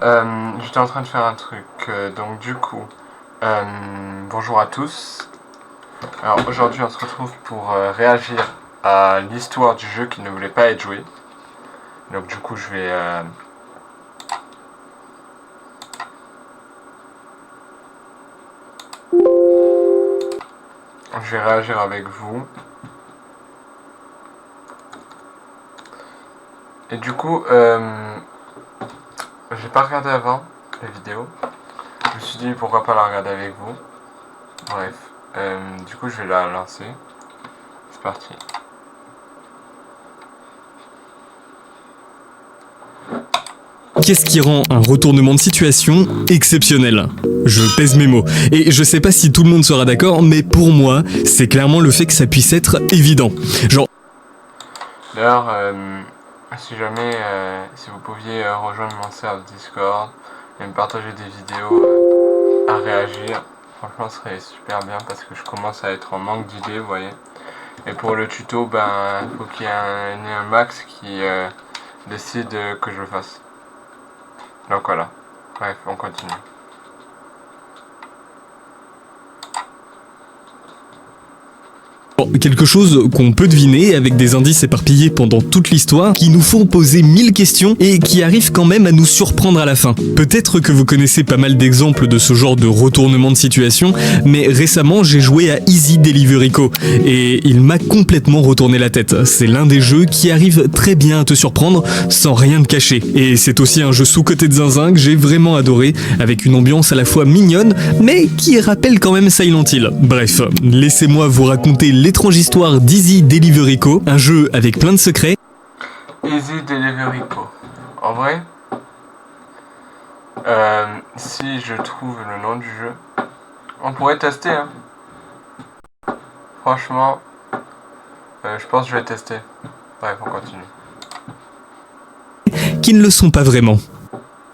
J'étais en train de faire un truc, donc du coup, bonjour à tous. Alors aujourd'hui on se retrouve pour réagir à l'histoire du jeu qui ne voulait pas être joué. Donc du coup je vais réagir avec vous. Et du coup, j'ai pas regardé avant la vidéo. Je me suis dit pourquoi pas la regarder avec vous. Bref, du coup je vais la lancer. C'est parti. Qu'est-ce qui rend un retournement de situation exceptionnel? Je pèse mes mots. Et je sais pas si tout le monde sera d'accord, mais pour moi, c'est clairement le fait que ça puisse être évident. Genre... D'ailleurs, si jamais, si vous pouviez rejoindre mon serveur Discord et me partager des vidéos à réagir, franchement ce serait super bien parce que je commence à être en manque d'idées, vous voyez. Et pour le tuto, ben il faut qu'il y ait un max qui décide que je le fasse. Donc voilà, bref, on continue. Quelque chose qu'on peut deviner avec des indices éparpillés pendant toute l'histoire qui nous font poser 1000 questions et qui arrivent quand même à nous surprendre à la fin. Peut-être que vous connaissez pas mal d'exemples de ce genre de retournement de situation, mais récemment j'ai joué à Easy Delivery Co et il m'a complètement retourné la tête. C'est l'un des jeux qui arrive très bien à te surprendre sans rien te cacher. Et c'est aussi un jeu sous-côté de zinzin que j'ai vraiment adoré, avec une ambiance à la fois mignonne, mais qui rappelle quand même Silent Hill. Bref, laissez-moi vous raconter l'étrange histoire d'Easy Delivery Co, un jeu avec plein de secrets. Easy Delivery Co. En vrai, si je trouve le nom du jeu, on pourrait tester, hein. Franchement, je pense que je vais tester. Bref, on continue. Qui ne le sont pas vraiment.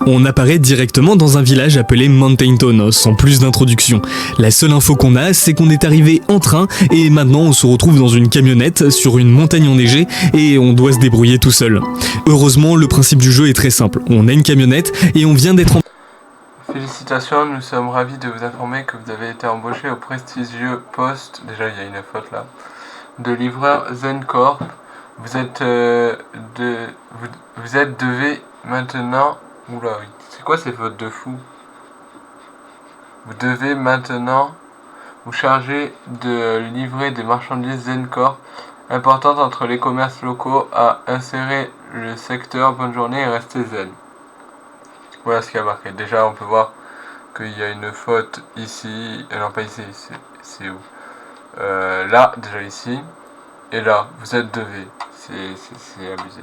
On apparaît directement dans un village appelé Mountain Town, sans plus d'introduction. La seule info qu'on a, c'est qu'on est arrivé en train et maintenant on se retrouve dans une camionnette sur une montagne enneigée et on doit se débrouiller tout seul. Heureusement, le principe du jeu est très simple. On a une camionnette et on vient d'être... Félicitations, nous sommes ravis de vous informer que vous avez été embauché au prestigieux poste, déjà il y a une faute là, de livreur ZenCorp. Vous êtes devez maintenant... Oula, c'est quoi ces fautes de fou? Vous devez maintenant vous charger de livrer des marchandises ZenCorp importantes entre les commerces locaux à insérer le secteur. Bonne journée et restez zen. Voilà ce qu'il y a marqué. Déjà on peut voir qu'il y a une faute ici, non pas ici, c'est où là, déjà ici, et là, vous êtes devez, c'est abusé.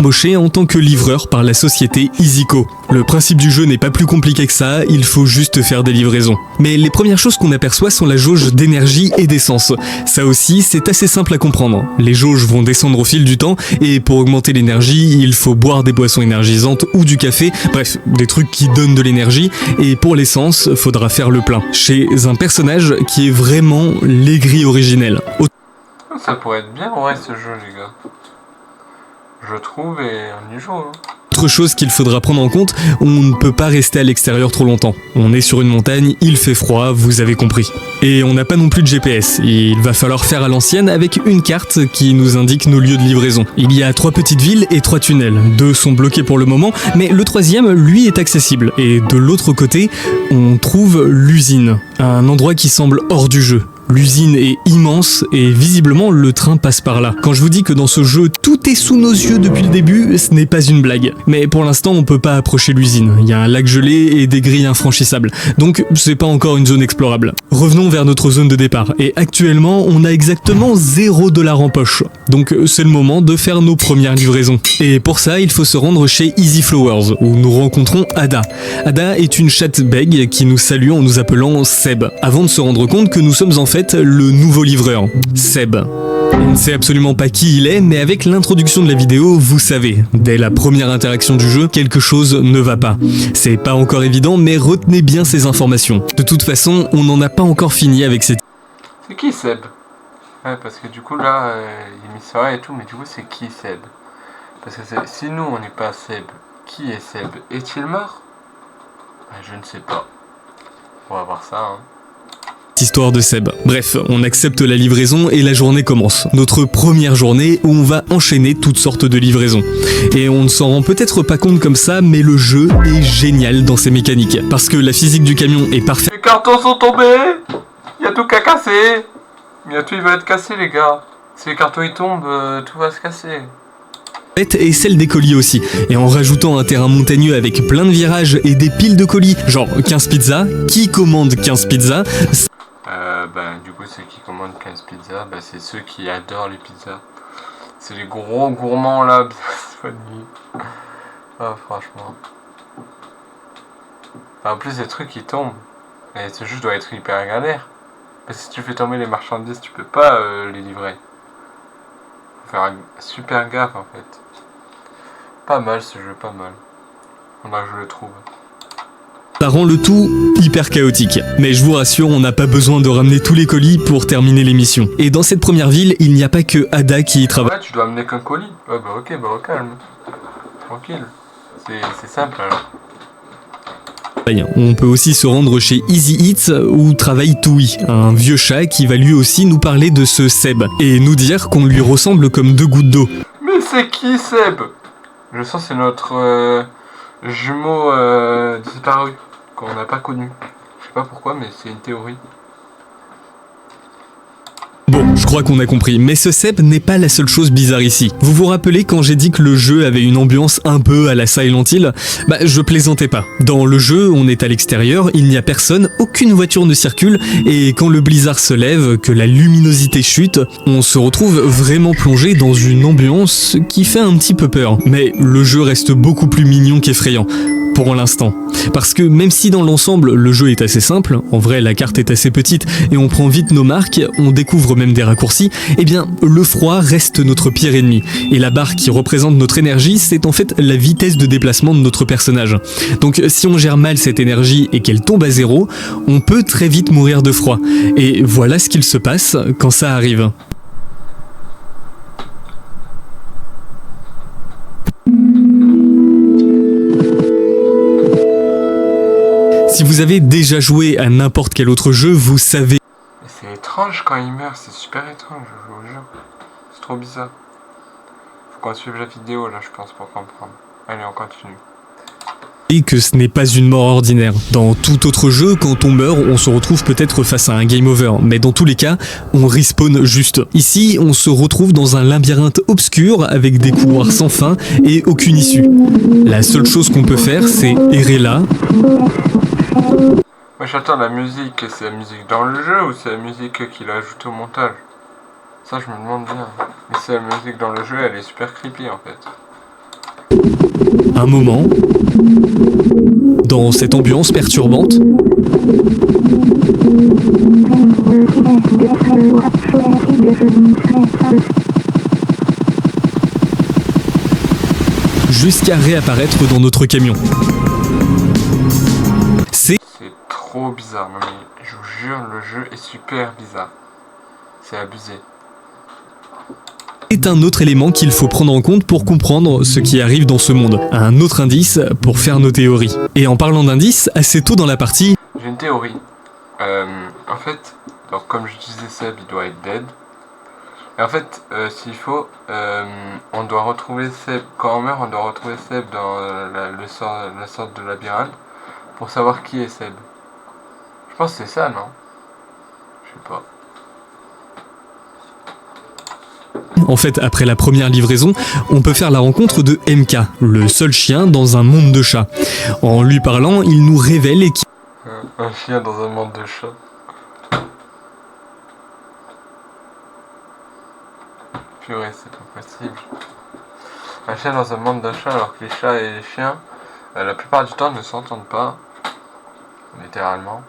Embauché en tant que livreur par la société EasyCo. Le principe du jeu n'est pas plus compliqué que ça, il faut juste faire des livraisons. Mais les premières choses qu'on aperçoit sont la jauge d'énergie et d'essence. Ça aussi, c'est assez simple à comprendre. Les jauges vont descendre au fil du temps, et pour augmenter l'énergie, il faut boire des boissons énergisantes ou du café, bref, des trucs qui donnent de l'énergie, et pour l'essence, faudra faire le plein. Chez un personnage qui est vraiment l'aigri originel. Ça pourrait être bien, ouais, ce jeu, les gars. Je trouve, et on y joue, hein. Autre chose qu'il faudra prendre en compte, on ne peut pas rester à l'extérieur trop longtemps. On est sur une montagne, il fait froid, vous avez compris. Et on n'a pas non plus de GPS, il va falloir faire à l'ancienne avec une carte qui nous indique nos lieux de livraison. Il y a 3 petites villes et 3 tunnels. 2 sont bloqués pour le moment, mais le 3e, lui, est accessible. Et de l'autre côté, on trouve l'usine, un endroit qui semble hors du jeu. L'usine est immense et visiblement le train passe par là. Quand je vous dis que dans ce jeu tout est sous nos yeux depuis le début, ce n'est pas une blague. Mais pour l'instant on peut pas approcher l'usine. Il y a un lac gelé et des grilles infranchissables. Donc c'est pas encore une zone explorable. Revenons vers notre zone de départ. Et actuellement on a exactement 0$ en poche. Donc c'est le moment de faire nos premières livraisons. Et pour ça il faut se rendre chez Easy Flowers où nous rencontrons Ada. Ada est une chatte bègue qui nous salue en nous appelant Seb. Avant de se rendre compte que nous sommes en fait le nouveau livreur, Seb. On ne sait absolument pas qui il est, mais avec l'introduction de la vidéo, vous savez, dès la première interaction du jeu, quelque chose ne va pas. C'est pas encore évident, mais retenez bien ces informations. De toute façon, on n'en a pas encore fini avec cette... C'est qui Seb? Ouais, parce que du coup là, il a mis ça et tout, mais du coup c'est qui Seb? Parce que si nous on n'est pas Seb, Qui est Seb? Est-il mort? Je ne sais pas. On va voir ça, hein. Histoire de Seb. Bref, on accepte la livraison et la journée commence. Notre première journée où on va enchaîner toutes sortes de livraisons. Et on ne s'en rend peut-être pas compte comme ça, mais le jeu est génial dans ses mécaniques. Parce que la physique du camion est parfaite. Les cartons sont tombés. Il y a tout qu'à casser. Il y a tout, il va être cassé, les gars. Si les cartons ils tombent, tout va se casser. Et celle des colis aussi. Et en rajoutant un terrain montagneux avec plein de virages et des piles de colis, genre 15 pizzas, qui commande 15 pizzas? Du coup, ceux qui commandent 15 pizzas, c'est ceux qui adorent les pizzas. C'est les gros gourmands là, c'est pas de nuit. Ah, franchement. En plus, les trucs ils tombent. Et ce jeu doit être hyper galère. Parce que si tu fais tomber les marchandises, tu peux pas les livrer. Faut faire super gaffe en fait. Pas mal ce jeu, pas mal. Faudra que je le trouve. Ça rend le tout hyper chaotique. Mais je vous rassure, on n'a pas besoin de ramener tous les colis pour terminer l'émission. Et dans cette première ville, il n'y a pas que Ada qui y travaille. Ouais, tu dois amener qu'un colis. Ouais, ok, calme. Tranquille. C'est simple alors. On peut aussi se rendre chez Easy Eats où travaille Toui, un vieux chat qui va lui aussi nous parler de ce Seb et nous dire qu'on lui ressemble comme deux gouttes d'eau. Mais c'est qui Seb? Je sens c'est notre jumeau disparu qu'on n'a pas connu. Je sais pas pourquoi, mais c'est une théorie. Bon, je crois qu'on a compris, mais ce Seb n'est pas la seule chose bizarre ici. Vous vous rappelez quand j'ai dit que le jeu avait une ambiance un peu à la Silent Hill? Je plaisantais pas. Dans le jeu, on est à l'extérieur, il n'y a personne, aucune voiture ne circule, et quand le blizzard se lève, que la luminosité chute, on se retrouve vraiment plongé dans une ambiance qui fait un petit peu peur. Mais le jeu reste beaucoup plus mignon qu'effrayant. Pour l'instant. Parce que même si dans l'ensemble le jeu est assez simple, en vrai la carte est assez petite et on prend vite nos marques, on découvre même des raccourcis, eh bien le froid reste notre pire ennemi. Et la barre qui représente notre énergie, c'est en fait la vitesse de déplacement de notre personnage. Donc si on gère mal cette énergie et qu'elle tombe à zéro, on peut très vite mourir de froid. Et voilà ce qu'il se passe quand ça arrive. Si vous avez déjà joué à n'importe quel autre jeu, vous savez... C'est étrange quand il meurt, c'est super étrange, je vous jure. C'est trop bizarre. Faut qu'on suive la vidéo là, je pense, pour comprendre. Allez, on continue. Et que ce n'est pas une mort ordinaire. Dans tout autre jeu, quand on meurt, on se retrouve peut-être face à un game over, mais dans tous les cas, on respawn juste. Ici, on se retrouve dans un labyrinthe obscur avec des couloirs sans fin et aucune issue. La seule chose qu'on peut faire, c'est errer là. Ouais, j'attends la musique, c'est la musique dans le jeu ou c'est la musique qu'il a ajoutée au montage? Ça, je me demande bien. Mais c'est la musique dans le jeu, elle est super creepy en fait. Un moment, dans cette ambiance perturbante, jusqu'à réapparaître dans notre camion. C'est trop bizarre, non mais je vous jure, le jeu est super bizarre. C'est abusé. C'est un autre élément qu'il faut prendre en compte pour comprendre ce qui arrive dans ce monde. Un autre indice pour faire nos théories. Et en parlant d'indices, assez tôt dans la partie... J'ai une théorie. En fait, donc comme je disais, Seb, il doit être dead. Et en fait, s'il faut, on doit retrouver Seb. Quand on meurt, on doit retrouver Seb dans la sorte de labyrinthe pour savoir qui est Seb. Je pense que c'est ça, non? Je sais pas. En fait, après la première livraison, on peut faire la rencontre de MK, le seul chien dans un monde de chats. En lui parlant, il nous révèle et qui... Un chien dans un monde de chats. Purée, c'est pas possible. Un chien dans un monde de chats alors que les chats et les chiens, la plupart du temps, ne s'entendent pas. Littéralement.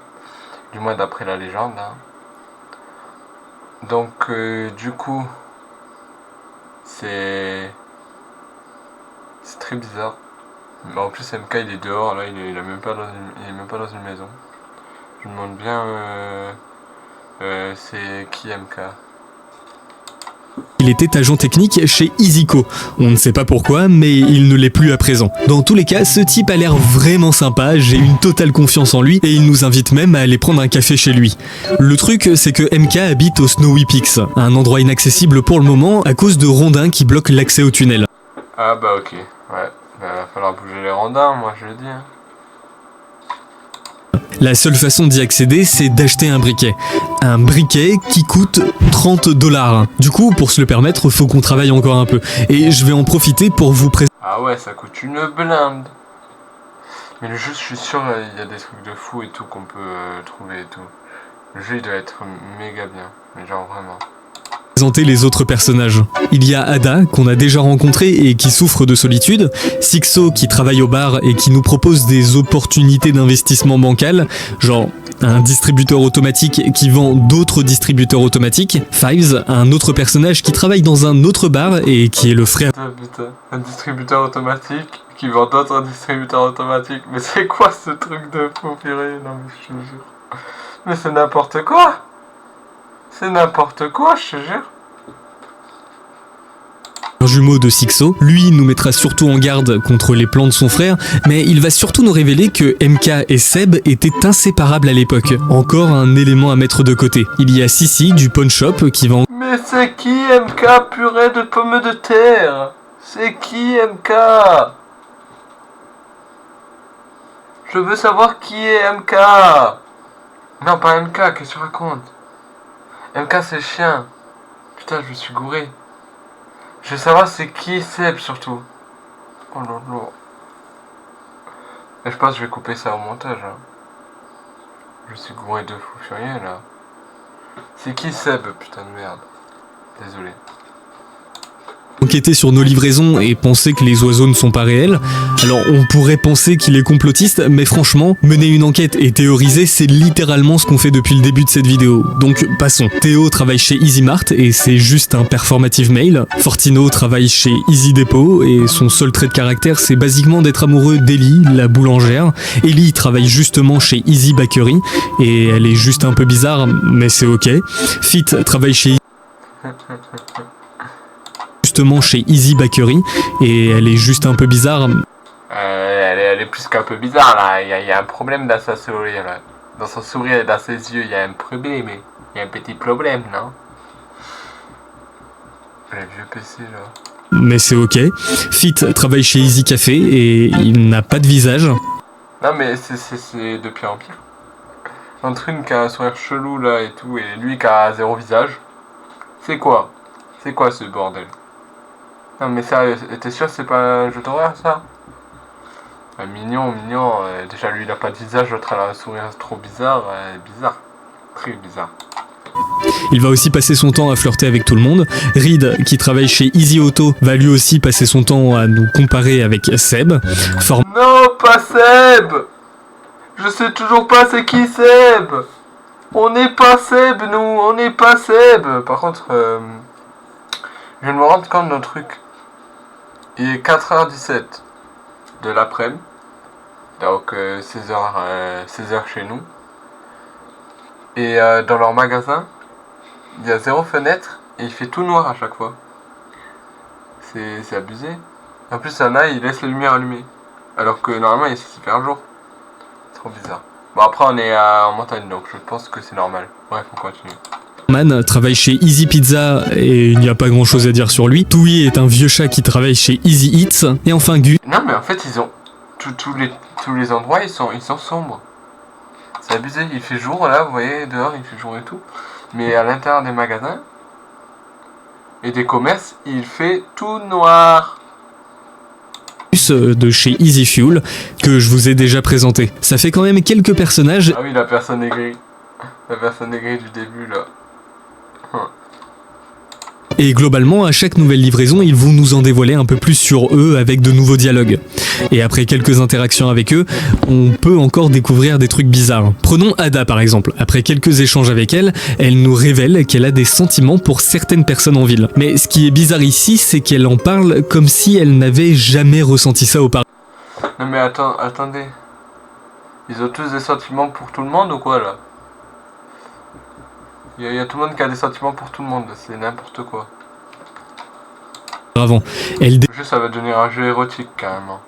Du moins d'après la légende. Hein. Donc, du coup... C'est très bizarre. Mais en plus MK il est dehors là, il est même pas dans une maison. Je me demande bien c'est qui MK. Il était agent technique chez EasyCo. On ne sait pas pourquoi, mais il ne l'est plus à présent. Dans tous les cas, ce type a l'air vraiment sympa, j'ai une totale confiance en lui et il nous invite même à aller prendre un café chez lui. Le truc, c'est que MK habite au Snowy Peaks, un endroit inaccessible pour le moment à cause de rondins qui bloquent l'accès au tunnel. Ah bah ok, ouais. Bah, va falloir bouger les rondins, moi je le dis. Hein. La seule façon d'y accéder, c'est d'acheter un briquet. Un briquet qui coûte 30 $. Du coup, pour se le permettre, faut qu'on travaille encore un peu. Et je vais en profiter pour vous présenter. Ah ouais, ça coûte une blinde. Mais le jeu, je suis sûr, il y a des trucs de fou et tout qu'on peut trouver et tout. Le jeu, il doit être méga bien. Mais genre vraiment. Présenter les autres personnages. Il y a Ada, qu'on a déjà rencontré et qui souffre de solitude, Sixo qui travaille au bar et qui nous propose des opportunités d'investissement bancal, genre un distributeur automatique qui vend d'autres distributeurs automatiques, Fives, un autre personnage qui travaille dans un autre bar et qui est le frère... Putain, un distributeur automatique qui vend d'autres distributeurs automatiques. Mais c'est quoi ce truc de fou, purée? Non mais je te jure. Mais c'est n'importe quoi. C'est n'importe quoi, je te jure. Un jumeau de Sixo, lui nous mettra surtout en garde contre les plans de son frère, mais il va surtout nous révéler que MK et Seb étaient inséparables à l'époque. Encore un élément à mettre de côté. Il y a Sissi du pawn shop qui vend... Mais c'est qui MK, purée de pommes de terre? C'est qui MK? Je veux savoir qui est MK. Non, pas MK, qu'est-ce que tu racontes? MK c'est le chien. Putain, je me suis gouré. Je veux savoir c'est qui Seb surtout. Oh là là. Et je pense que je vais couper ça au montage. Hein. Je me suis gouré de fou furieux là. C'est qui Seb, putain de merde. Désolé. Enquêter sur nos livraisons et penser que les oiseaux ne sont pas réels. Alors on pourrait penser qu'il est complotiste, mais franchement, mener une enquête et théoriser, c'est littéralement ce qu'on fait depuis le début de cette vidéo. Donc passons. Théo travaille chez EasyMart et c'est juste un performative mail. Fortino travaille chez Easy Depot et son seul trait de caractère c'est basiquement d'être amoureux d'Ellie, la boulangère. Ellie travaille justement chez Easy Bakery et elle est juste un peu bizarre, mais c'est ok. Fit travaille chez chez Easy Bakery et elle est juste un peu bizarre. Elle est plus qu'un peu bizarre là, il y a un problème dans sa sourire là. Dans son sourire et dans ses yeux, il y a un problème, il y a un petit problème, non? Le vieux PC là. Mais c'est ok. Fit travaille chez Easy Café et il n'a pas de visage. Non mais c'est de pire en pire. Entre une qui a un sourire chelou là et tout, et lui qui a zéro visage. C'est quoi? C'est quoi ce bordel? Non mais ça, t'es sûr que c'est pas un jeu d'horreur ça? Mignon, déjà lui il a pas de visage, l'autre elle a un sourire trop bizarre, bizarre. Très bizarre. Il va aussi passer son temps à flirter avec tout le monde. Reed, qui travaille chez Easy Auto, va lui aussi passer son temps à nous comparer avec Seb. Non, pas Seb! Je sais toujours pas c'est qui Seb! On n'est pas Seb, nous, on n'est pas Seb! Par contre, je viens de me rendre compte d'un truc. Il est 4h17 de l'après-midi, donc 16h chez nous. Et dans leur magasin, il y a 0 fenêtre et il fait tout noir à chaque fois. C'est abusé. En plus, il y en a, il laisse les lumières allumées. Alors que normalement, il est censé faire jour. C'est trop bizarre. Bon, après, on est en montagne, donc je pense que c'est normal. Bref, on continue. Man travaille chez Easy Pizza et il n'y a pas grand chose à dire sur lui. Touy est un vieux chat qui travaille chez Easy Eats. Et enfin Gus. Non mais en fait ils ont tous les endroits ils sont sombres. C'est abusé, il fait jour là, vous voyez dehors il fait jour et tout. Mais à l'intérieur des magasins et des commerces, il fait tout noir. De chez Easy Fuel que je vous ai déjà présenté. Ça fait quand même quelques personnages. Ah oui, la personne aigrie. La personne aigrie du début là. Et globalement, à chaque nouvelle livraison, ils vont nous en dévoiler un peu plus sur eux avec de nouveaux dialogues. Et après quelques interactions avec eux, on peut encore découvrir des trucs bizarres. Prenons Ada par exemple. Après quelques échanges avec elle, elle nous révèle qu'elle a des sentiments pour certaines personnes en ville. Mais ce qui est bizarre ici, c'est qu'elle en parle comme si elle n'avait jamais ressenti ça auparavant. Non mais attendez. Ils ont tous des sentiments pour tout le monde ou quoi là? Il y a tout le monde qui a des sentiments pour tout le monde, c'est n'importe quoi. avant. Elle Juste ça va devenir un jeu érotique carrément.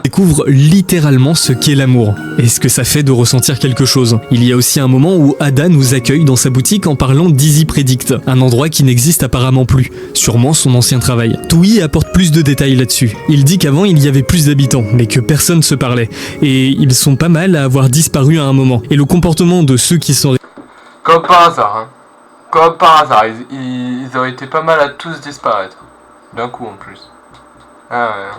découvre littéralement ce qu'est l'amour et ce que ça fait de ressentir quelque chose. Il y a aussi un moment où Ada nous accueille dans sa boutique en parlant d'Easy Predict, un endroit qui n'existe apparemment plus, sûrement son ancien travail. Tui apporte plus de détails là-dessus. Il dit qu'avant il y avait plus d'habitants, mais que personne se parlait, et ils sont pas mal à avoir disparu à un moment. Et le comportement de ceux qui sont... Comme par hasard, hein. Comme par hasard, ils auraient été pas mal à tous disparaître. D'un coup en plus. Ah ouais. Hein.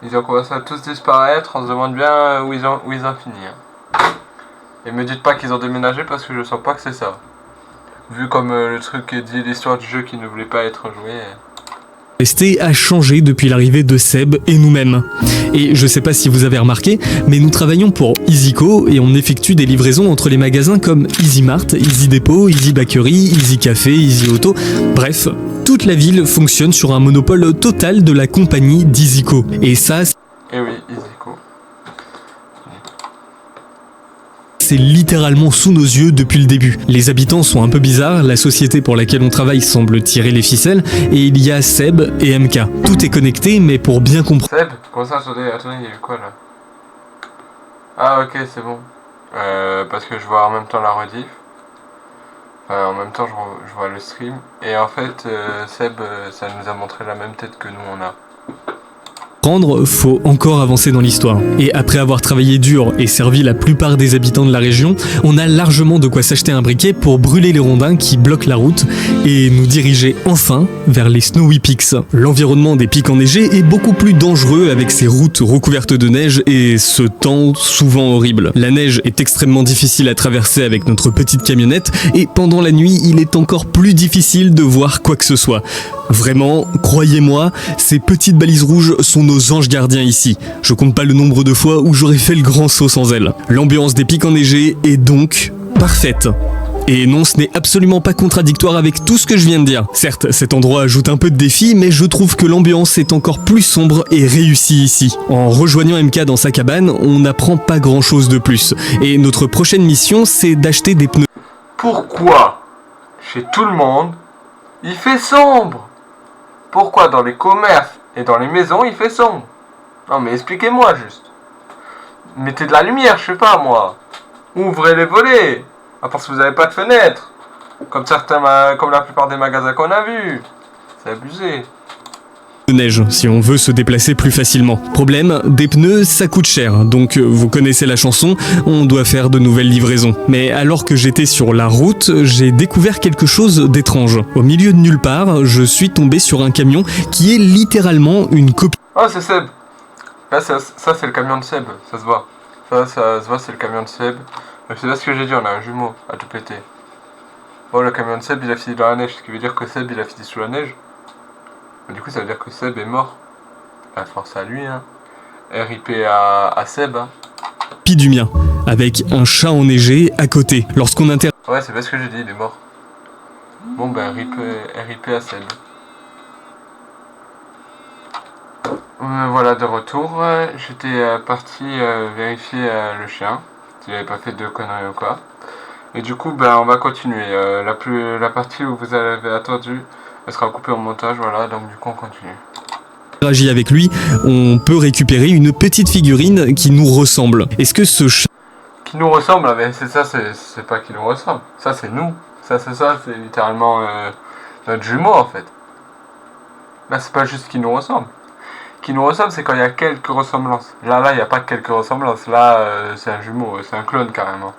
Ils ont commencé à tous disparaître, on se demande bien où ils ont fini. Hein. Et me dites pas qu'ils ont déménagé parce que je sens pas que c'est ça. Vu comme le truc dit l'histoire du jeu qui ne voulait pas être joué. Resté a changé depuis l'arrivée de Seb et nous-mêmes. Et je sais pas si vous avez remarqué, mais nous travaillons pour EasyCo et on effectue des livraisons entre les magasins comme EasyMart, Easy Depot, Easy Bakery, Easy Café, Easy Auto. Bref, toute la ville fonctionne sur un monopole total de la compagnie d'EasyCo. Et ça, Et oui, EasyCo. c'est littéralement sous nos yeux depuis le début. Les habitants sont un peu bizarres, la société pour laquelle on travaille semble tirer les ficelles, et il y a Seb et MK. Tout est connecté, mais pour bien comprendre... Seb, comment ça, attendez, il y a eu quoi là? Ah ok, c'est bon. Parce que je vois en même temps la rediff. Enfin, en même temps, je vois le stream. Et en fait, Seb, ça nous a montré la même tête que nous on a. Faut encore avancer dans l'histoire. Et après avoir travaillé dur et servi la plupart des habitants de la région, on a largement de quoi s'acheter un briquet pour brûler les rondins qui bloquent la route et nous diriger enfin vers les Snowy Peaks. L'environnement des pics enneigés est beaucoup plus dangereux avec ces routes recouvertes de neige et ce temps souvent horrible. La neige est extrêmement difficile à traverser avec notre petite camionnette et pendant la nuit, il est encore plus difficile de voir quoi que ce soit. Vraiment, croyez-moi, ces petites balises rouges sont nos anges gardiens ici. Je compte pas le nombre de fois où j'aurais fait le grand saut sans elles. L'ambiance des pics enneigés est donc parfaite. Et non, ce n'est absolument pas contradictoire avec tout ce que je viens de dire. Certes, cet endroit ajoute un peu de défi, mais je trouve que l'ambiance est encore plus sombre et réussie ici. En rejoignant MK dans sa cabane, on n'apprend pas grand chose de plus. Et notre prochaine mission, c'est d'acheter des pneus. Pourquoi, chez tout le monde, il fait sombre? Pourquoi dans les commerces et dans les maisons il fait sombre? Non mais expliquez-moi juste. Mettez de la lumière, je sais pas moi. Ouvrez les volets. À part si vous n'avez pas de fenêtre. Comme la plupart des magasins qu'on a vus. C'est abusé. De neige, si on veut se déplacer plus facilement. Problème, des pneus, ça coûte cher, donc vous connaissez la chanson, on doit faire de nouvelles livraisons. Mais alors que j'étais sur la route, j'ai découvert quelque chose d'étrange. Au milieu de nulle part, je suis tombé sur un camion qui est littéralement une copie. Oh, c'est Seb. Là, ça c'est le camion de Seb, ça se voit. Ça se voit, c'est le camion de Seb. C'est là ce que j'ai dit, on a un jumeau à tout péter. Bon, le camion de Seb, il a fini dans la neige, ce qui veut dire que Seb, il a fini sous la neige. Du coup, ça veut dire que Seb est mort. La force à lui, hein. RIP à Seb, hein. Pis du mien, avec un chat enneigé à côté. Lorsqu'on inter... Ouais, c'est pas ce que j'ai dit, il est mort. Bon, ben, RIP à Seb. Voilà, de retour. J'étais parti vérifier le chien, s'il avait pas fait de conneries ou quoi. Et du coup, ben, on va continuer. La partie où vous avez attendu, elle sera coupée au montage, voilà, donc du coup on continue. Interagit avec lui, on peut récupérer une petite figurine qui nous ressemble. Est-ce que ce chat... Qui nous ressemble, mais c'est ça, c'est pas qui nous ressemble. Ça c'est nous. Ça c'est littéralement notre jumeau en fait. Là c'est pas juste qui nous ressemble. Qui nous ressemble, c'est quand il y a quelques ressemblances. Là il n'y a pas quelques ressemblances. Là c'est un jumeau, c'est un clone carrément.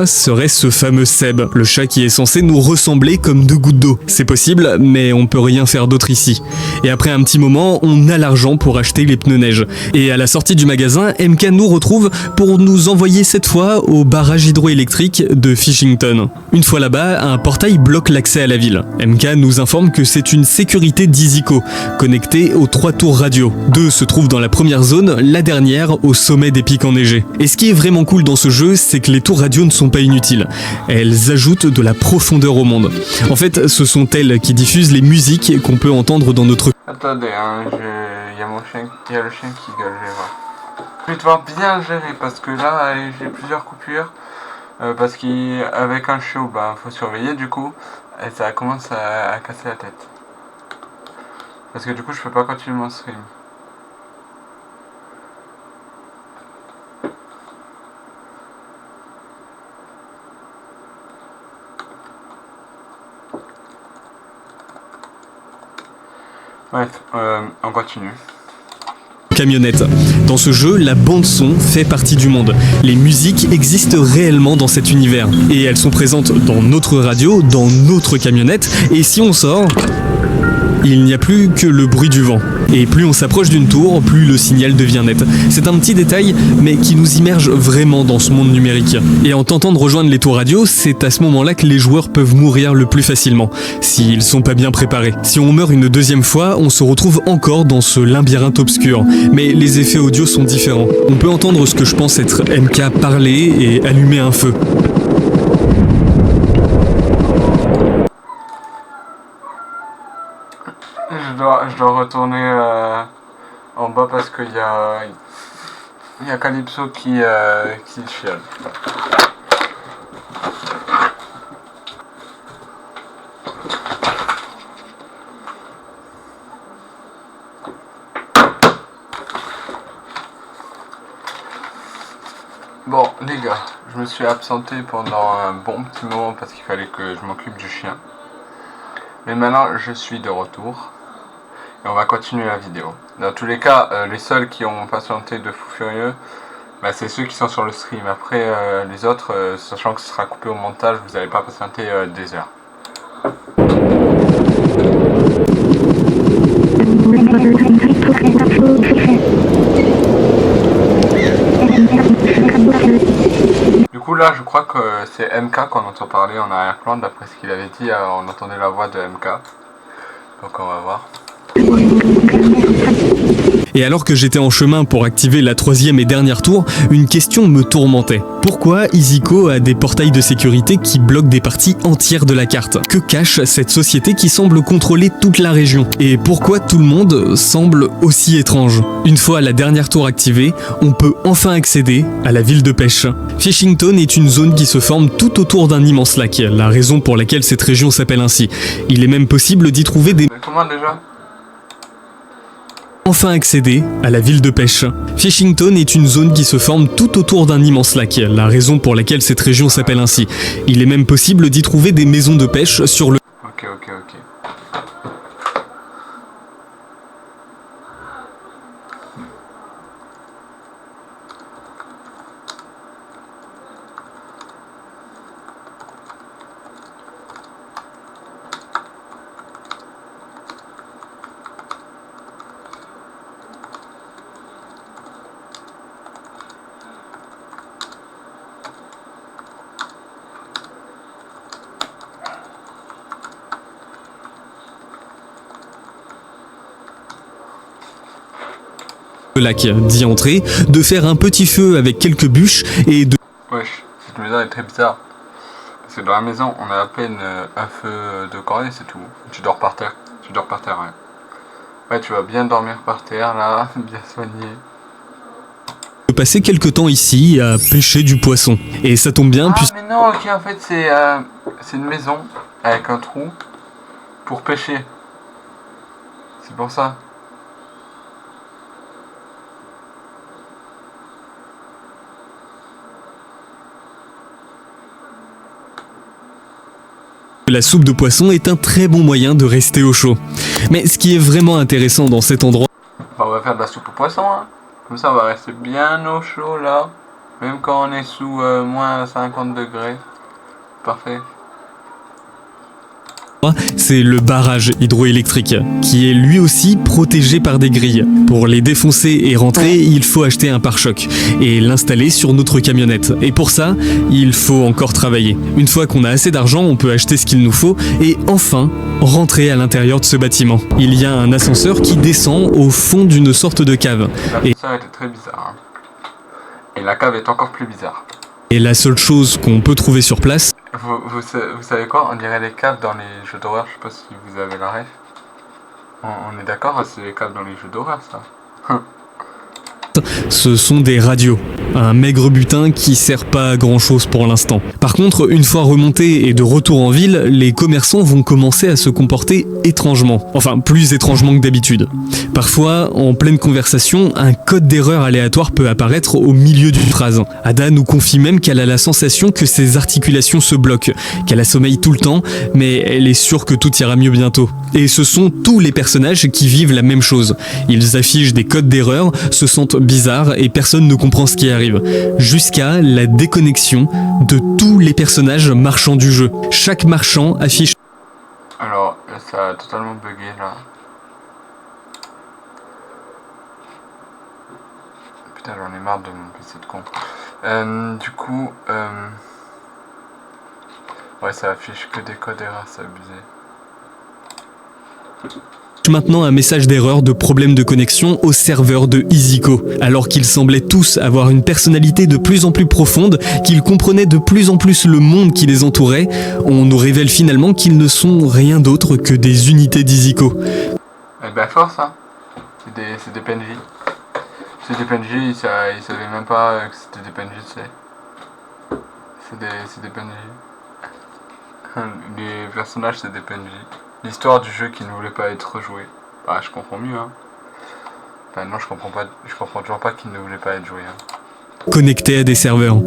Serait ce fameux Seb, le chat qui est censé nous ressembler comme deux gouttes d'eau. C'est possible, mais on peut rien faire d'autre ici. Et après un petit moment, on a l'argent pour acheter les pneus neige. Et à la sortie du magasin, MK nous retrouve pour nous envoyer cette fois au barrage hydroélectrique de Fishington. Une fois là-bas, un portail bloque l'accès à la ville. MK nous informe que c'est une sécurité d'EasyCo, connectée aux 3 tours radio. 2 se trouvent dans la première zone, la dernière au sommet des pics enneigés. Et ce qui est vraiment cool dans ce jeu, c'est que les tours radio ne sont pas inutiles. Elles ajoutent de la profondeur au monde. En fait, ce sont elles qui diffusent les musiques qu'on peut entendre dans notre... Attendez, hein, il y a le chien qui gueule, je vais voir. Je vais devoir bien gérer parce que là, j'ai plusieurs coupures. Parce qu'avec un chiot, bah, faut surveiller du coup. Et ça commence à casser la tête. Parce que du coup je peux pas continuer mon stream. Bref, on continue. Camionnette. Dans ce jeu, la bande-son fait partie du monde. Les musiques existent réellement dans cet univers. Et elles sont présentes dans notre radio, dans notre camionnette. Et si on sort, il n'y a plus que le bruit du vent. Et plus on s'approche d'une tour, plus le signal devient net. C'est un petit détail, mais qui nous immerge vraiment dans ce monde numérique. Et en tentant de rejoindre les tours radio, c'est à ce moment-là que les joueurs peuvent mourir le plus facilement, s'ils sont pas bien préparés. Si on meurt une deuxième fois, on se retrouve encore dans ce labyrinthe obscur. Mais les effets audio sont différents. On peut entendre ce que je pense être MK parler et allumer un feu. Je dois retourner en bas parce qu'il y a Calypso qui chiale. Bon les gars, je me suis absenté pendant un bon petit moment parce qu'il fallait que je m'occupe du chien. Mais maintenant je suis de retour. Et on va continuer la vidéo. Dans tous les cas, les seuls qui ont patienté de fou furieux, bah, c'est ceux qui sont sur le stream. Après les autres, sachant que ce sera coupé au montage, vous n'allez pas patienter des heures. Du coup là je crois que c'est MK qu'on entend parler en arrière-plan. D'après ce qu'il avait dit, on entendait la voix de MK. Donc on va voir. Et alors que j'étais en chemin pour activer la troisième et dernière tour, une question me tourmentait. Pourquoi EasyCo a des portails de sécurité qui bloquent des parties entières de la carte? Que cache cette société qui semble contrôler toute la région? Et pourquoi tout le monde semble aussi étrange? Une fois la dernière tour activée, on peut enfin accéder à la ville de pêche. Fishington est une zone qui se forme tout autour d'un immense lac, la raison pour laquelle cette région s'appelle ainsi. Il est même possible d'y trouver des... Mais comment déjà? Enfin accéder à la ville de pêche. Fishington est une zone qui se forme tout autour d'un immense lac, la raison pour laquelle cette région s'appelle ainsi. Il est même possible d'y trouver des maisons de pêche sur le... Ok. lac, d'y entrer, de faire un petit feu avec quelques bûches et de... Wesh, cette maison est très bizarre. Parce que dans la maison, on a à peine un feu de cornet, c'est tout. Tu dors par terre. Ouais. Ouais, tu vas bien dormir par terre, là, bien soigné. de passer quelques temps ici à pêcher du poisson. Et ça tombe bien puisque... mais non, ok, en fait, c'est une maison avec un trou pour pêcher. C'est pour ça. La soupe de poisson est un très bon moyen de rester au chaud. Mais ce qui est vraiment intéressant dans cet endroit... Enfin, on va faire de la soupe au poisson, hein. Comme ça, on va rester bien au chaud, là. Même quand on est sous moins 50 degrés. Parfait. C'est le barrage hydroélectrique, qui est lui aussi protégé par des grilles. Pour les défoncer et rentrer, il faut acheter un pare-choc et l'installer sur notre camionnette. Et pour ça, il faut encore travailler. Une fois qu'on a assez d'argent, on peut acheter ce qu'il nous faut et enfin rentrer à l'intérieur de ce bâtiment. Il y a un ascenseur qui descend au fond d'une sorte de cave. L'ascenseur était très bizarre. Hein. Et la cave est encore plus bizarre. Et la seule chose qu'on peut trouver sur place... Vous savez quoi? On dirait les caves dans les jeux d'horreur, je sais pas si vous avez la ref. On est d'accord, c'est les caves dans les jeux d'horreur, ça. Ce sont des radios. Un maigre butin qui sert pas à grand chose pour l'instant. Par contre, une fois remontés et de retour en ville, les commerçants vont commencer à se comporter étrangement. Enfin, plus étrangement que d'habitude. Parfois, en pleine conversation, un code d'erreur aléatoire peut apparaître au milieu d'une phrase. Ada nous confie même qu'elle a la sensation que ses articulations se bloquent, qu'elle assommeille tout le temps, mais elle est sûre que tout ira mieux bientôt. Et ce sont tous les personnages qui vivent la même chose. Ils affichent des codes d'erreur, se sentent bizarres et personne ne comprend ce qui arrive. Jusqu'à la déconnexion de tous les personnages marchands du jeu. Chaque marchand affiche... Alors, ça a totalement bugué là. Putain, j'en ai marre de mon PC de con. Du coup, ouais, ça affiche que des codes erreurs, c'est abusé. Maintenant un message d'erreur de problème de connexion au serveur de EasyCo. Alors qu'ils semblaient tous avoir une personnalité de plus en plus profonde, qu'ils comprenaient de plus en plus le monde qui les entourait, on nous révèle finalement qu'ils ne sont rien d'autre que des unités d'EasyCo. Eh ben force hein, c'est des PNJ. C'est des PNJ, ils savaient même pas que c'était des PNJ, tu sais. C'est des PNJ. Les personnages c'est des PNJ. L'histoire du jeu qui ne voulait pas être joué. Bah je comprends mieux hein. Enfin non je comprends toujours pas qu'il ne voulait pas être joué hein. Connectés à des serveurs.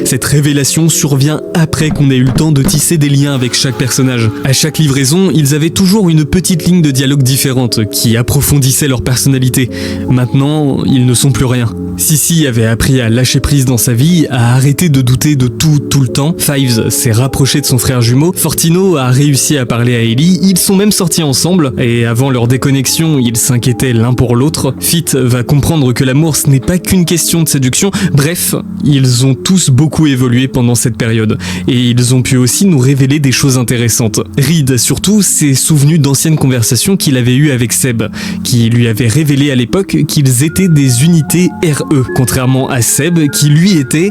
Cette révélation survient après qu'on ait eu le temps de tisser des liens avec chaque personnage. À chaque livraison, ils avaient toujours une petite ligne de dialogue différente qui approfondissait leur personnalité. Maintenant, ils ne sont plus rien. Sissi avait appris à lâcher prise dans sa vie, à arrêter de douter de tout le temps. Fives s'est rapproché de son frère jumeau. Fortino a réussi à parler à Ellie. Ils sont même sortis ensemble et avant leur déconnexion, ils s'inquiétaient l'un pour l'autre. Fit va comprendre que l'amour ce n'est pas qu'une question de séduction. Bref, ils ont tous beaucoup évolué pendant cette période et ils ont pu aussi nous révéler des choses intéressantes. Reed, surtout, s'est souvenu d'anciennes conversations qu'il avait eues avec Seb, qui lui avait révélé à l'époque qu'ils étaient des unités RE, contrairement à Seb qui lui était...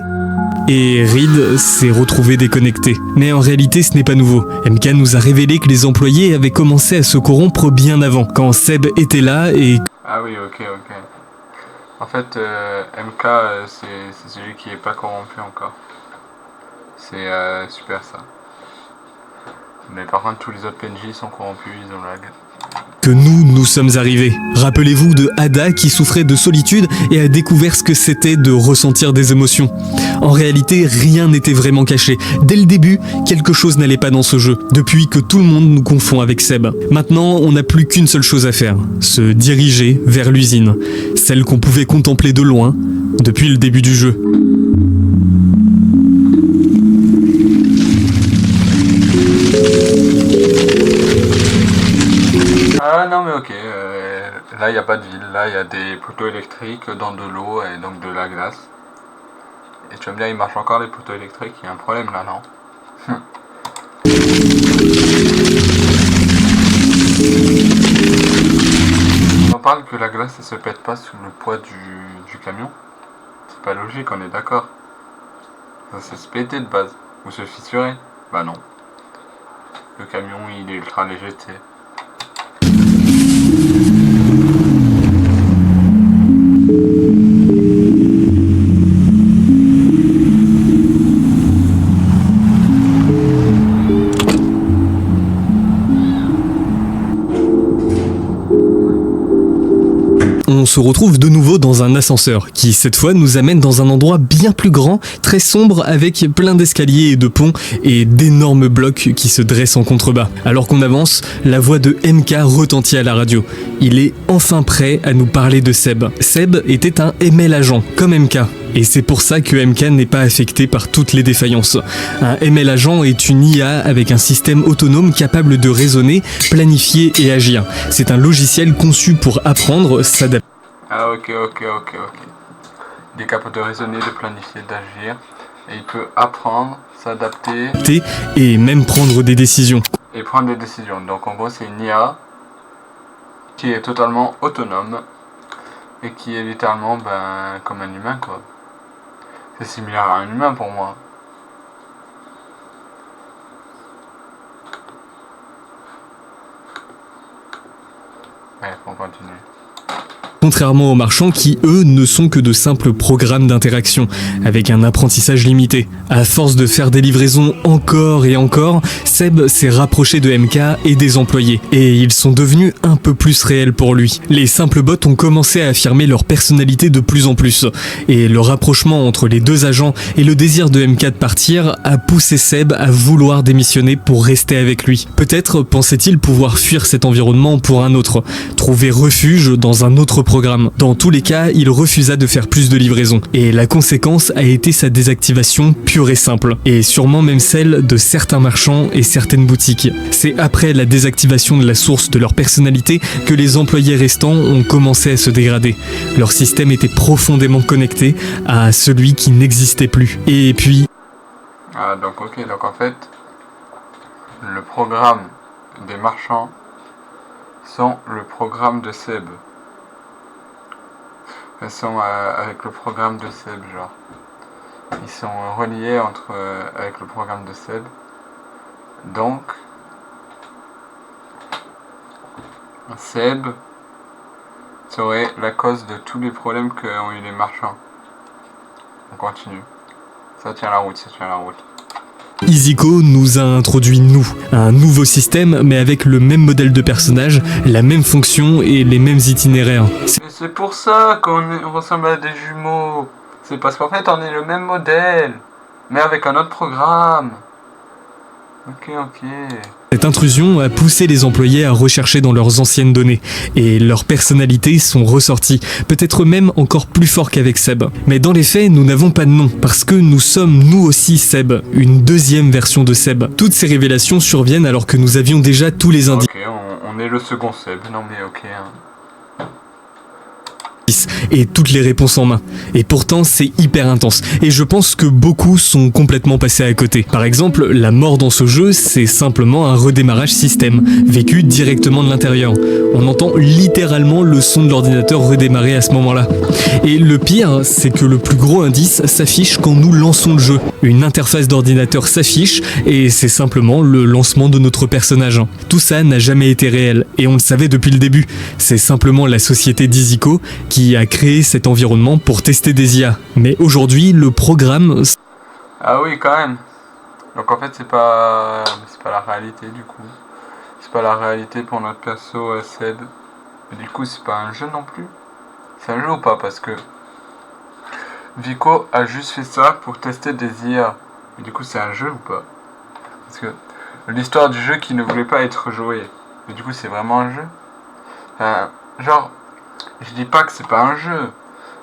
Et Reed s'est retrouvé déconnecté. Mais en réalité, ce n'est pas nouveau. MK nous a révélé que les employés avaient commencé à se corrompre bien avant, quand Seb était là et... Ah oui, ok. En fait, MK, c'est celui qui est pas corrompu encore. C'est super ça. Mais par contre, tous les autres PNJ sont corrompus, ils ont lag. Que nous sommes arrivés. Rappelez-vous de Ada qui souffrait de solitude et a découvert ce que c'était de ressentir des émotions. En réalité, rien n'était vraiment caché. Dès le début, quelque chose n'allait pas dans ce jeu, depuis que tout le monde nous confond avec Seb. Maintenant, on n'a plus qu'une seule chose à faire, se diriger vers l'usine, celle qu'on pouvait contempler de loin depuis le début du jeu. Ah non mais ok, là il n'y a pas de ville, là il y a des poteaux électriques dans de l'eau et donc de la glace. Et tu vas me dire, il marche encore les poteaux électriques, il y a un problème là, non? On parle que la glace elle se pète pas sous le poids du camion. C'est pas logique, on est d'accord. Ça se pétait de base, ou se fissurer. Bah non. Le camion il est ultra léger, tu sais. On se retrouve de nouveau dans un ascenseur qui cette fois nous amène dans un endroit bien plus grand, très sombre avec plein d'escaliers et de ponts et d'énormes blocs qui se dressent en contrebas. Alors qu'on avance, la voix de MK retentit à la radio. Il est enfin prêt à nous parler de Seb. Seb était un ML agent, comme MK. Et c'est pour ça que MK n'est pas affecté par toutes les défaillances. Un ML agent est une IA avec un système autonome capable de raisonner, planifier et agir. C'est un logiciel conçu pour apprendre, s'adapter. Ah ok. Il est capable de raisonner, de planifier, d'agir. Et il peut apprendre, s'adapter. Et même prendre des décisions. Et prendre des décisions. Donc en gros c'est une IA qui est totalement autonome. Et qui est littéralement comme un humain quoi. C'est similaire à un humain pour moi. Bref, on continue. Contrairement aux marchands qui, eux, ne sont que de simples programmes d'interaction, avec un apprentissage limité. À force de faire des livraisons encore et encore, Seb s'est rapproché de MK et des employés, et ils sont devenus un peu plus réels pour lui. Les simples bots ont commencé à affirmer leur personnalité de plus en plus, et le rapprochement entre les deux agents et le désir de MK de partir a poussé Seb à vouloir démissionner pour rester avec lui. Peut-être pensait-il pouvoir fuir cet environnement pour un autre, trouver refuge dans un autre programme. Dans tous les cas, il refusa de faire plus de livraisons, et la conséquence a été sa désactivation pure et simple, et sûrement même celle de certains marchands et certaines boutiques. C'est après la désactivation de la source de leur personnalité que les employés restants ont commencé à se dégrader. Leur système était profondément connecté à celui qui n'existait plus. Et puis... Ah, donc ok, donc en fait, le programme des marchands sont le programme de Seb. Ils sont avec le programme de Seb, genre. Ils sont reliés avec le programme de Seb. Donc, Seb serait la cause de tous les problèmes qu'ont eu les marchands. On continue. Ça tient la route, ça tient la route. EasyCo nous a introduit, nous, un nouveau système, mais avec le même modèle de personnage, la même fonction et les mêmes itinéraires. C'est pour ça qu'on ressemble à des jumeaux. C'est parce qu'en fait, on est le même modèle, mais avec un autre programme. Ok. Cette intrusion a poussé les employés à rechercher dans leurs anciennes données, et leurs personnalités sont ressorties, peut-être même encore plus fort qu'avec Seb. Mais dans les faits, nous n'avons pas de nom, parce que nous sommes nous aussi Seb, une deuxième version de Seb. Toutes ces révélations surviennent alors que nous avions déjà tous les indices. Ok, on est le second Seb, non mais ok. Et toutes les réponses en main. Et pourtant, c'est hyper intense. Et je pense que beaucoup sont complètement passés à côté. Par exemple, la mort dans ce jeu, c'est simplement un redémarrage système, vécu directement de l'intérieur. On entend littéralement le son de l'ordinateur redémarrer à ce moment-là. Et le pire, c'est que le plus gros indice s'affiche quand nous lançons le jeu. Une interface d'ordinateur s'affiche, et c'est simplement le lancement de notre personnage. Tout ça n'a jamais été réel, et on le savait depuis le début. C'est simplement la société d'EasyCo qui a créé cet environnement pour tester des IA. Mais aujourd'hui, le programme... Ah oui, quand même. Donc en fait, c'est pas la réalité du coup. C'est pas la réalité pour notre perso Seb. Mais du coup, c'est pas un jeu non plus. C'est un jeu ou pas? Parce que Vico a juste fait ça pour tester des IA. Mais du coup, c'est un jeu ou pas? Parce que l'histoire du jeu qui ne voulait pas être joué. Mais du coup, c'est vraiment un jeu. Genre... Je dis pas que c'est pas un jeu,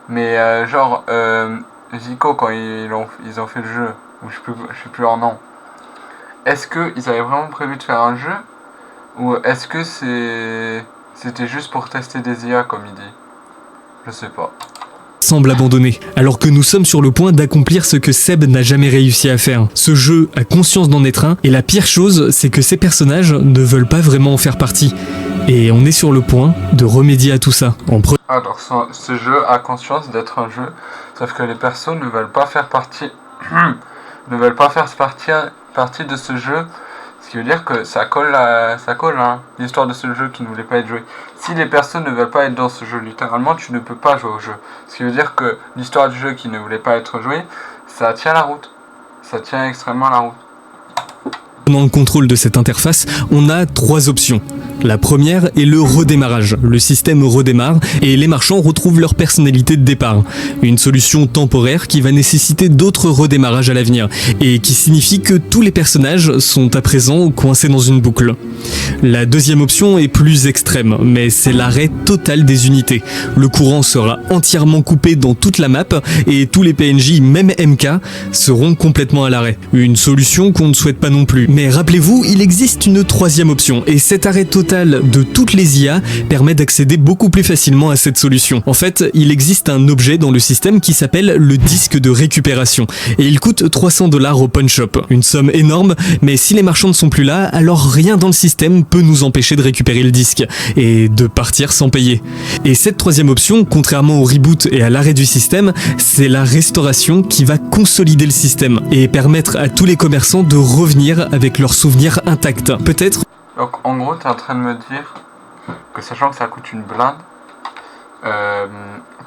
mais Vico quand ils ont fait le jeu, ou je sais plus leur nom, est-ce qu'ils avaient vraiment prévu de faire un jeu, ou est-ce que c'était juste pour tester des IA comme il dit? Je sais pas. Semble abandonné, alors que nous sommes sur le point d'accomplir ce que Seb n'a jamais réussi à faire. Ce jeu a conscience d'en être un, et la pire chose, c'est que ces personnages ne veulent pas vraiment en faire partie. Et on est sur le point de remédier à tout ça. Alors ce jeu a conscience d'être un jeu, sauf que les persos ne veulent pas faire partie partie de ce jeu. Ce qui veut dire que ça colle l'histoire de ce jeu qui ne voulait pas être joué. Si les personnes ne veulent pas être dans ce jeu, littéralement, tu ne peux pas jouer au jeu. Ce qui veut dire que l'histoire du jeu qui ne voulait pas être jouée, ça tient la route. Ça tient extrêmement la route. Dans le contrôle de cette interface, on a 3 options. La première est le redémarrage. Le système redémarre et les marchands retrouvent leur personnalité de départ. Une solution temporaire qui va nécessiter d'autres redémarrages à l'avenir et qui signifie que tous les personnages sont à présent coincés dans une boucle. La deuxième option est plus extrême, mais c'est l'arrêt total des unités. Le courant sera entièrement coupé dans toute la map et tous les PNJ, même MK, seront complètement à l'arrêt. Une solution qu'on ne souhaite pas non plus. Mais rappelez-vous, il existe une troisième option et cet arrêt total de toutes les IA permet d'accéder beaucoup plus facilement à cette solution. En fait, il existe un objet dans le système qui s'appelle le disque de récupération et il coûte $300 au pawn shop. Une somme énorme, mais si les marchands ne sont plus là, alors rien dans le système peut nous empêcher de récupérer le disque et de partir sans payer. Et cette troisième option, contrairement au reboot et à l'arrêt du système, c'est la restauration qui va consolider le système et permettre à tous les commerçants de revenir avec leurs souvenirs intacts. Peut-être. Donc en gros, tu es en train de me dire que sachant que ça coûte une blinde,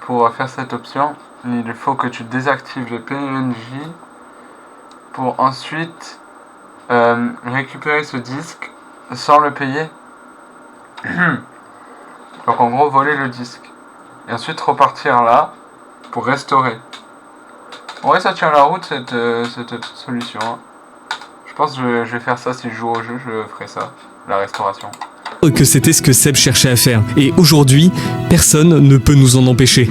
pour faire cette option, il faut que tu désactives les PNJ pour ensuite récupérer ce disque sans le payer. Donc en gros voler le disque. Et ensuite repartir là pour restaurer. Ouais, ça tient la route cette solution. Je pense que je vais faire ça si je joue au jeu, je ferai ça, la restauration. Que c'était ce que Seb cherchait à faire. Et aujourd'hui, personne ne peut nous en empêcher.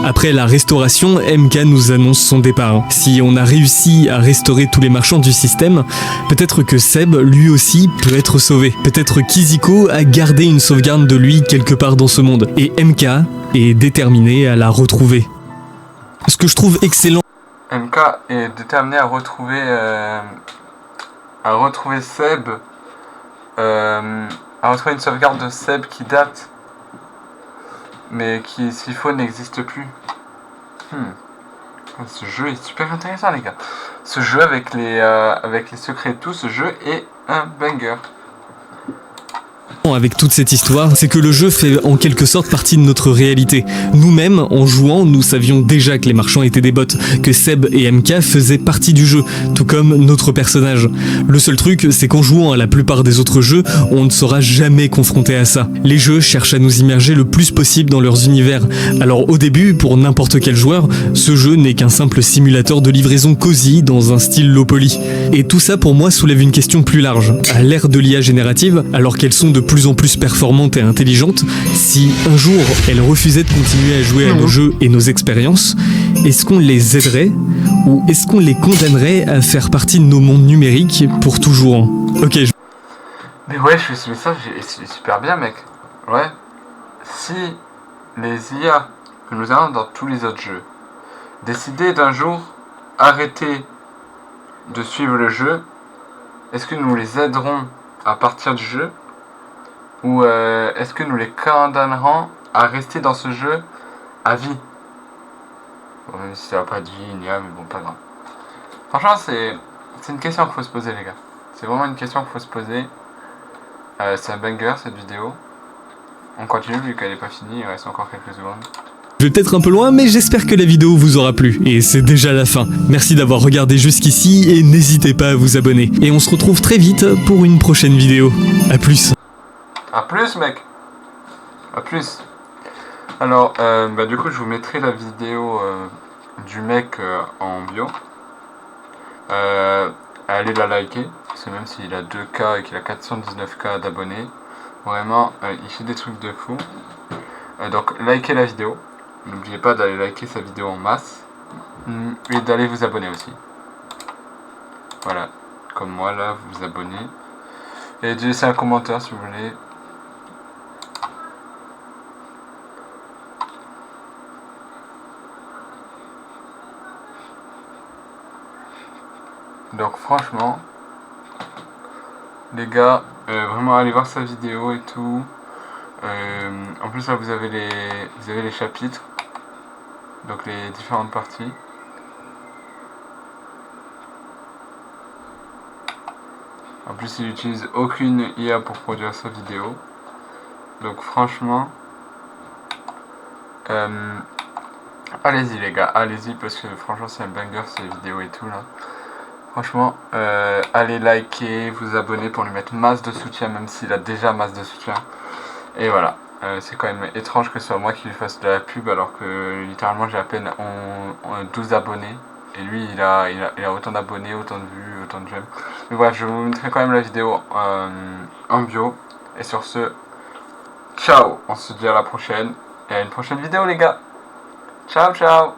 Après la restauration, MK nous annonce son départ. Si on a réussi à restaurer tous les marchands du système, peut-être que Seb, lui aussi, peut être sauvé. Peut-être qu'Izuku a gardé une sauvegarde de lui quelque part dans ce monde. Et MK est déterminé à la retrouver. Ce que je trouve excellent... MK est déterminé à retrouver Seb, à retrouver une sauvegarde de Seb qui date, mais qui, s'il faut, n'existe plus. Ce jeu est super intéressant, les gars. Ce jeu avec les secrets et tout, ce jeu est un banger. Avec toute cette histoire, c'est que le jeu fait en quelque sorte partie de notre réalité. Nous-mêmes, en jouant, nous savions déjà que les marchands étaient des bots, que Seb et MK faisaient partie du jeu, tout comme notre personnage. Le seul truc, c'est qu'en jouant à la plupart des autres jeux, on ne sera jamais confronté à ça. Les jeux cherchent à nous immerger le plus possible dans leurs univers. Alors au début, pour n'importe quel joueur, ce jeu n'est qu'un simple simulateur de livraison cosy dans un style low poly. Et tout ça pour moi soulève une question plus large. À l'ère de l'IA générative, alors qu'elles sont de plus en plus performantes et intelligentes, si un jour elles refusaient de continuer à jouer à nos jeux et nos expériences, est-ce qu'on les aiderait ou est-ce qu'on les condamnerait à faire partie de nos mondes numériques pour toujours? Ok. Mais ouais, je fais ça, c'est super bien, mec. Ouais. Si les IA que nous avons dans tous les autres jeux décidaient d'un jour arrêter de suivre le jeu, est-ce que nous les aiderons à partir du jeu? Ou est-ce que nous les condamnerons à rester dans ce jeu à vie? Bon, même si ça va pas de vie, mais bon, pas grave. Franchement, c'est une question qu'il faut se poser, les gars. C'est vraiment une question qu'il faut se poser. C'est un banger, cette vidéo. On continue, vu qu'elle n'est pas finie, il reste encore quelques secondes. Je vais peut-être un peu loin, mais j'espère que la vidéo vous aura plu. Et c'est déjà la fin. Merci d'avoir regardé jusqu'ici et n'hésitez pas à vous abonner. Et on se retrouve très vite pour une prochaine vidéo. A plus. A plus, mec. A plus. Alors, du coup, je vous mettrai la vidéo du mec en bio. Allez la liker, parce que même s'il a 2K et qu'il a 419K d'abonnés, vraiment, il fait des trucs de fou. Donc, likez la vidéo. N'oubliez pas d'aller liker sa vidéo en masse. Et d'aller vous abonner aussi. Voilà. Comme moi, là, vous vous abonnez. Et de laisser un commentaire si vous voulez. Donc franchement, les gars, vraiment allez voir sa vidéo et tout. En plus là vous avez les chapitres, donc les différentes parties. En plus il n'utilise aucune IA pour produire sa vidéo. Donc franchement, allez-y les gars, allez-y parce que franchement c'est un banger ces vidéos et tout là. Franchement, allez liker, vous abonner pour lui mettre masse de soutien, même s'il a déjà masse de soutien. Et voilà, c'est quand même étrange que ce soit moi qui lui fasse de la pub alors que littéralement j'ai à peine 12 abonnés. Et lui il a autant d'abonnés, autant de vues, autant de j'aime. Mais bref, je vous mettrai quand même la vidéo en bio. Et sur ce, ciao, on se dit à la prochaine. Et à une prochaine vidéo les gars. Ciao ciao.